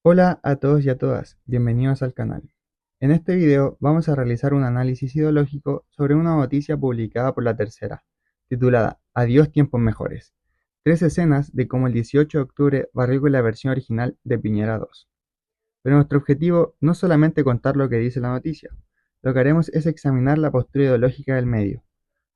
Hola a todos y a todas, bienvenidos al canal. En este video vamos a realizar un análisis ideológico sobre una noticia publicada por La Tercera, titulada Adiós tiempos mejores. 3 escenas de cómo el 18 de octubre barrió con la versión original de Piñera 2. Pero nuestro objetivo no es solamente contar lo que dice la noticia, lo que haremos es examinar la postura ideológica del medio,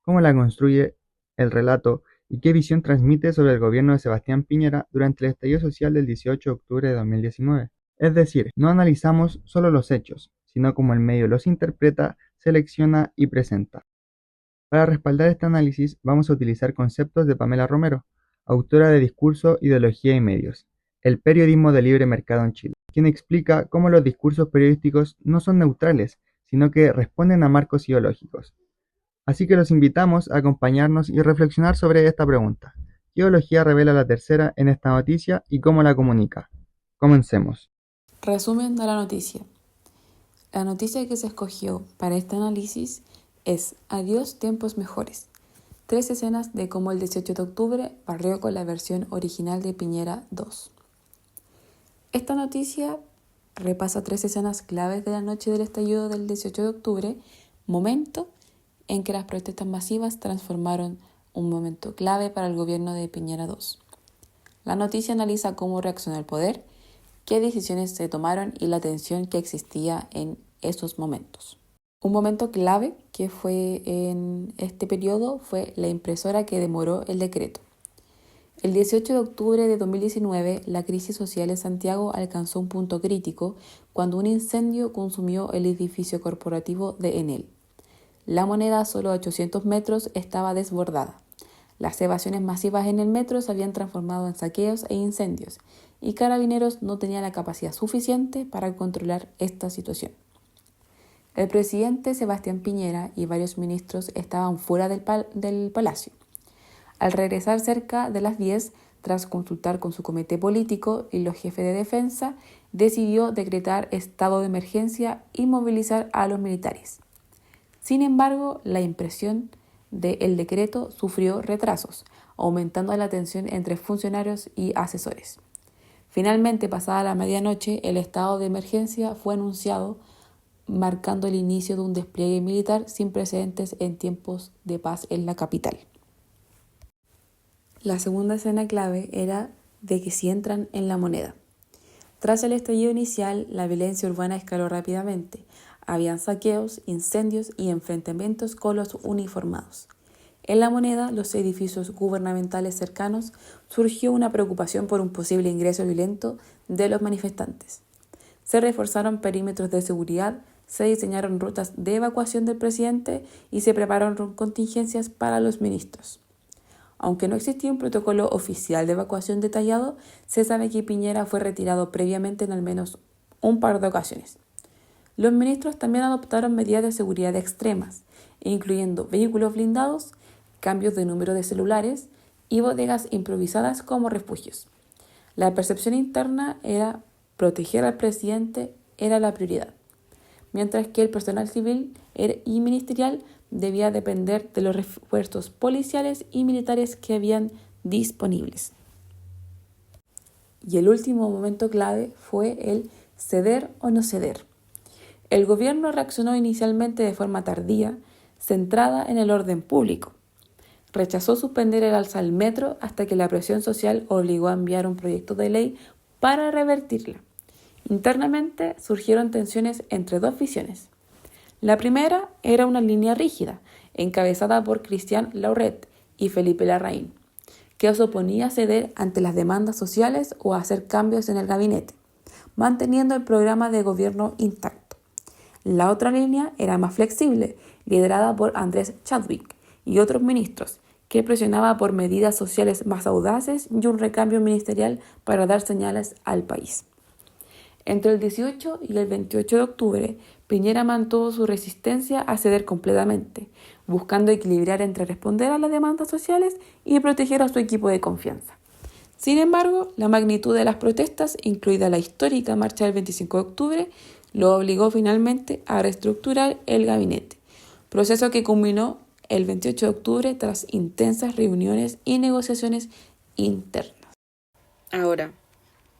cómo la construye el relato y qué visión transmite sobre el gobierno de Sebastián Piñera durante el estallido social del 18 de octubre de 2019. Es decir, no analizamos solo los hechos, sino cómo el medio los interpreta, selecciona y presenta. Para respaldar este análisis vamos a utilizar conceptos de Pamela Romero, autora de Discurso, Ideología y Medios, el periodismo de libre mercado en Chile, quien explica cómo los discursos periodísticos no son neutrales, sino que responden a marcos ideológicos. Así que los invitamos a acompañarnos y reflexionar sobre esta pregunta. ¿Qué ideología revela La Tercera en esta noticia y cómo la comunica? Comencemos. Resumen de la noticia. La noticia que se escogió para este análisis es Adiós tiempos mejores. 3 escenas de cómo el 18 de octubre barrió con la versión original de Piñera 2. Esta noticia repasa 3 escenas claves de la noche del estallido del 18 de octubre, momento en que las protestas masivas transformaron un momento clave para el gobierno de Piñera 2. La noticia analiza cómo reaccionó el poder, qué decisiones se tomaron y la tensión que existía en esos momentos. Un momento clave que fue en este periodo fue la impresora que demoró el decreto. El 18 de octubre de 2019, la crisis social en Santiago alcanzó un punto crítico cuando un incendio consumió el edificio corporativo de Enel. La Moneda, a solo 800 metros, estaba desbordada. Las evasiones masivas en el metro se habían transformado en saqueos e incendios, y Carabineros no tenía la capacidad suficiente para controlar esta situación. El presidente Sebastián Piñera y varios ministros estaban fuera del palacio. Al regresar cerca de las 10, tras consultar con su comité político y los jefes de defensa, decidió decretar estado de emergencia y movilizar a los militares. Sin embargo, la impresión del decreto sufrió retrasos, aumentando la tensión entre funcionarios y asesores. Finalmente, pasada la medianoche, el estado de emergencia fue anunciado, marcando el inicio de un despliegue militar sin precedentes en tiempos de paz en la capital. La segunda escena clave era de que si entran en la Moneda. Tras el estallido inicial, la violencia urbana escaló rápidamente. Habían saqueos, incendios y enfrentamientos con los uniformados. En La Moneda, los edificios gubernamentales cercanos, surgió una preocupación por un posible ingreso violento de los manifestantes. Se reforzaron perímetros de seguridad, se diseñaron rutas de evacuación del presidente y se prepararon contingencias para los ministros. Aunque no existía un protocolo oficial de evacuación detallado, se sabe que Piñera fue retirado previamente en al menos un par de ocasiones. Los ministros también adoptaron medidas de seguridad extremas, incluyendo vehículos blindados, cambios de número de celulares y bodegas improvisadas como refugios. La percepción interna era proteger al presidente era la prioridad, mientras que el personal civil y ministerial debía depender de los refuerzos policiales y militares que habían disponibles. Y el último momento clave fue el ceder o no ceder. El gobierno reaccionó inicialmente de forma tardía, centrada en el orden público. Rechazó suspender el alza al metro hasta que la presión social obligó a enviar un proyecto de ley para revertirla. Internamente surgieron tensiones entre dos visiones. La primera era una línea rígida, encabezada por Cristian Lauret y Felipe Larraín, que se oponía a ceder ante las demandas sociales o a hacer cambios en el gabinete, manteniendo el programa de gobierno intacto. La otra línea era más flexible, liderada por Andrés Chadwick y otros ministros, que presionaba por medidas sociales más audaces y un recambio ministerial para dar señales al país. Entre el 18 y el 28 de octubre, Piñera mantuvo su resistencia a ceder completamente, buscando equilibrar entre responder a las demandas sociales y proteger a su equipo de confianza. Sin embargo, la magnitud de las protestas, incluida la histórica marcha del 25 de octubre, lo obligó finalmente a reestructurar el gabinete, proceso que culminó el 28 de octubre tras intensas reuniones y negociaciones internas. Ahora,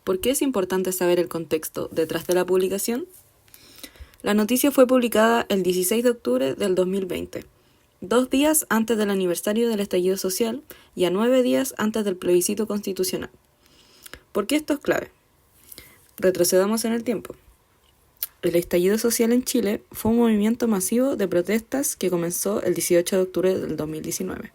¿Por qué es importante saber el contexto detrás de la publicación? La noticia fue publicada el 16 de octubre del 2020, 2 días antes del aniversario del estallido social y a 9 días antes del plebiscito constitucional. ¿Por qué esto es clave? Retrocedamos en el tiempo. El estallido social en Chile fue un movimiento masivo de protestas que comenzó el 18 de octubre del 2019,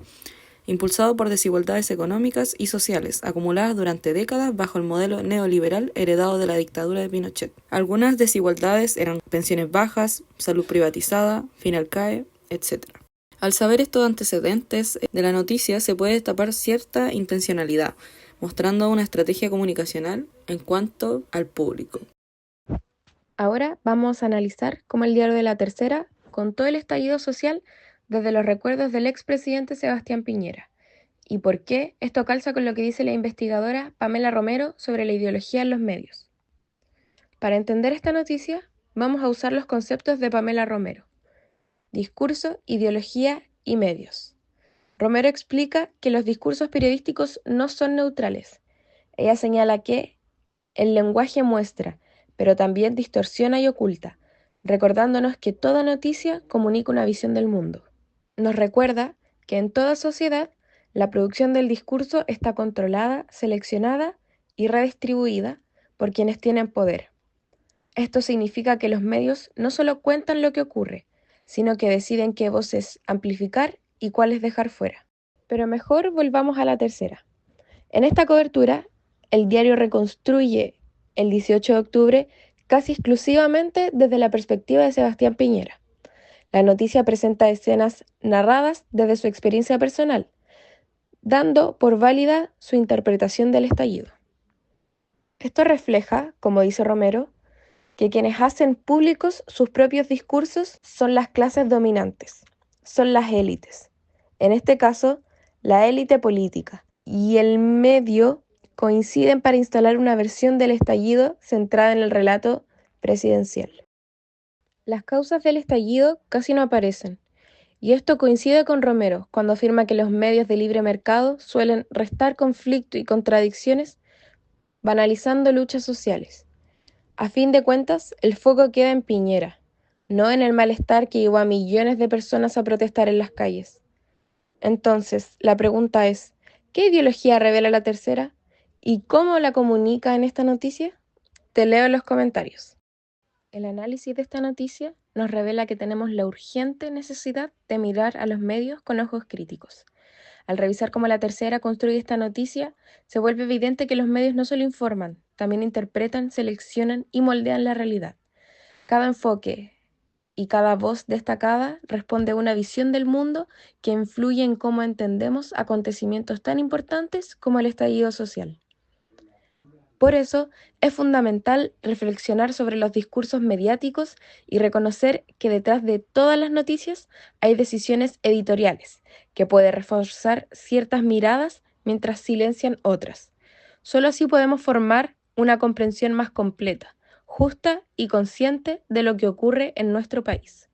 impulsado por desigualdades económicas y sociales acumuladas durante décadas bajo el modelo neoliberal heredado de la dictadura de Pinochet. Algunas desigualdades eran pensiones bajas, salud privatizada, fin al CAE, etc. Al saber estos antecedentes de la noticia se puede destapar cierta intencionalidad, mostrando una estrategia comunicacional en cuanto al público. Ahora vamos a analizar cómo el diario de La Tercera contó el estallido social desde los recuerdos del expresidente Sebastián Piñera y por qué esto calza con lo que dice la investigadora Pamela Romero sobre la ideología en los medios. Para entender esta noticia, vamos a usar los conceptos de Pamela Romero: discurso, ideología y medios. Romero explica que los discursos periodísticos no son neutrales. Ella señala que el lenguaje muestra, pero también distorsiona y oculta, recordándonos que toda noticia comunica una visión del mundo. Nos recuerda que en toda sociedad la producción del discurso está controlada, seleccionada y redistribuida por quienes tienen poder. Esto significa que los medios no solo cuentan lo que ocurre, sino que deciden qué voces amplificar y cuáles dejar fuera. Pero mejor volvamos a La Tercera. En esta cobertura, el diario reconstruye el 18 de octubre casi exclusivamente desde la perspectiva de Sebastián Piñera. La noticia presenta escenas narradas desde su experiencia personal, dando por válida su interpretación del estallido. Esto refleja, como dice Romero, que quienes hacen públicos sus propios discursos son las clases dominantes, son las élites. En este caso, la élite política y el medio coinciden para instalar una versión del estallido centrada en el relato presidencial. Las causas del estallido casi no aparecen, y esto coincide con Romero cuando afirma que los medios de libre mercado suelen restar conflicto y contradicciones banalizando luchas sociales. A fin de cuentas, el foco queda en Piñera, no en el malestar que llevó a millones de personas a protestar en las calles. Entonces, la pregunta es, ¿qué ideología revela La Tercera? ¿Y cómo la comunica en esta noticia? Te leo en los comentarios. El análisis de esta noticia nos revela que tenemos la urgente necesidad de mirar a los medios con ojos críticos. Al revisar cómo La Tercera construye esta noticia, se vuelve evidente que los medios no solo informan, también interpretan, seleccionan y moldean la realidad. Cada enfoque y cada voz destacada responde a una visión del mundo que influye en cómo entendemos acontecimientos tan importantes como el estallido social. Por eso, es fundamental reflexionar sobre los discursos mediáticos y reconocer que detrás de todas las noticias hay decisiones editoriales, que pueden reforzar ciertas miradas mientras silencian otras. Solo así podemos formar una comprensión más completa, justa y consciente de lo que ocurre en nuestro país.